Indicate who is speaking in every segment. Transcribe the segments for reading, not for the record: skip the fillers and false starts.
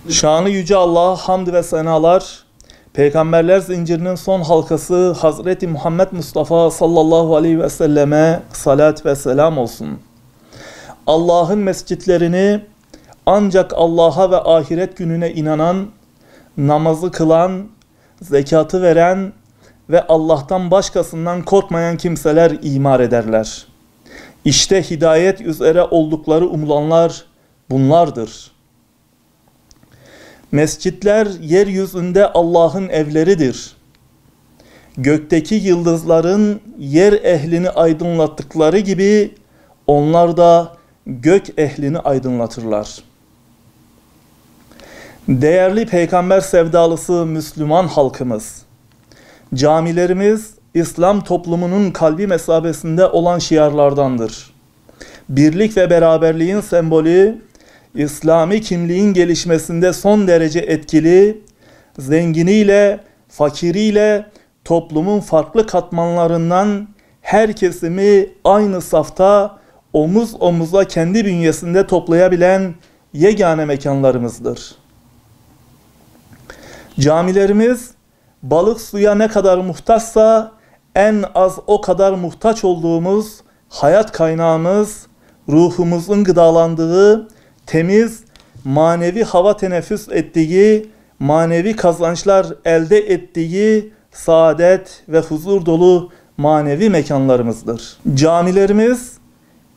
Speaker 1: Şanı yüce Allah'a hamd ve senalar, Peygamberler zincirinin son halkası Hazreti Muhammed Mustafa sallallahu aleyhi ve selleme salat ve selam olsun. Allah'ın mescitlerini ancak Allah'a ve ahiret gününe inanan, namazı kılan, zekatı veren ve Allah'tan başkasından korkmayan kimseler imar ederler. İşte hidayet üzere oldukları umulanlar bunlardır. Mescitler yeryüzünde Allah'ın evleridir. Gökteki yıldızların yer ehlini aydınlattıkları gibi onlar da gök ehlini aydınlatırlar. Değerli peygamber sevdalısı Müslüman halkımız, camilerimiz İslam toplumunun kalbi mesabesinde olan şiarlardandır. Birlik ve beraberliğin sembolü, İslami kimliğin gelişmesinde son derece etkili, zenginiyle, fakiriyle, toplumun farklı katmanlarından her kesimi aynı safta, omuz omuza kendi bünyesinde toplayabilen yegane mekanlarımızdır. Camilerimiz, balık suya ne kadar muhtaçsa, en az o kadar muhtaç olduğumuz hayat kaynağımız, ruhumuzun gıdalandığı, temiz, manevi hava teneffüs ettiği, manevi kazançlar elde ettiği, saadet ve huzur dolu manevi mekanlarımızdır. Camilerimiz,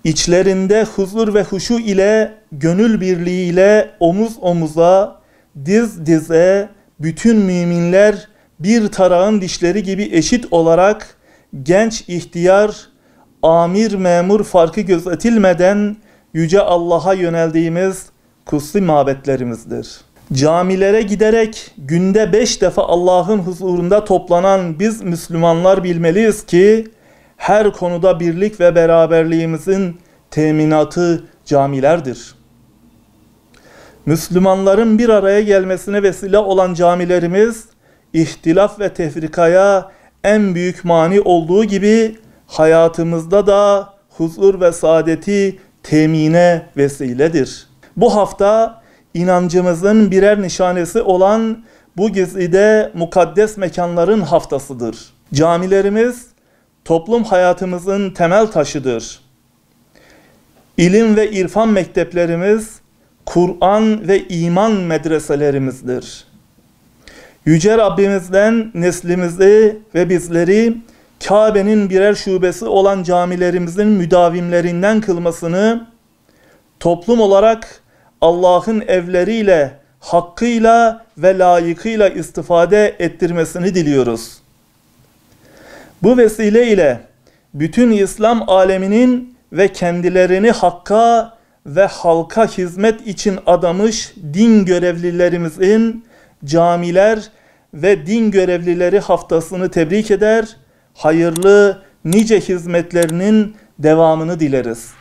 Speaker 1: içlerinde huzur ve huşu ile, gönül birliğiyle omuz omuza, diz dize, bütün müminler bir tarağın dişleri gibi eşit olarak genç ihtiyar, amir memur farkı gözetilmeden yüce Allah'a yöneldiğimiz kutsi mabetlerimizdir. Camilere giderek günde 5 defa Allah'ın huzurunda toplanan biz Müslümanlar bilmeliyiz ki her konuda birlik ve beraberliğimizin teminatı camilerdir. Müslümanların bir araya gelmesine vesile olan camilerimiz, ihtilaf ve tefrikaya en büyük mani olduğu gibi hayatımızda da huzur ve saadeti temine vesiledir. Bu hafta inancımızın birer nişanesi olan bu gizlide mukaddes mekanların haftasıdır. Camilerimiz toplum hayatımızın temel taşıdır. İlim ve irfan mekteplerimiz, Kur'an ve iman medreselerimizdir. Yüce Rabbimizden neslimizi ve bizleri Kabe'nin birer şubesi olan camilerimizin müdavimlerinden kılmasını, toplum olarak Allah'ın evleriyle, hakkıyla ve layıkıyla istifade ettirmesini diliyoruz. Bu vesile ile bütün İslam aleminin ve kendilerini hakka ve halka hizmet için adamış din görevlilerimizin camiler ve din görevlileri haftasını tebrik eder, hayırlı nice hizmetlerinin devamını dileriz.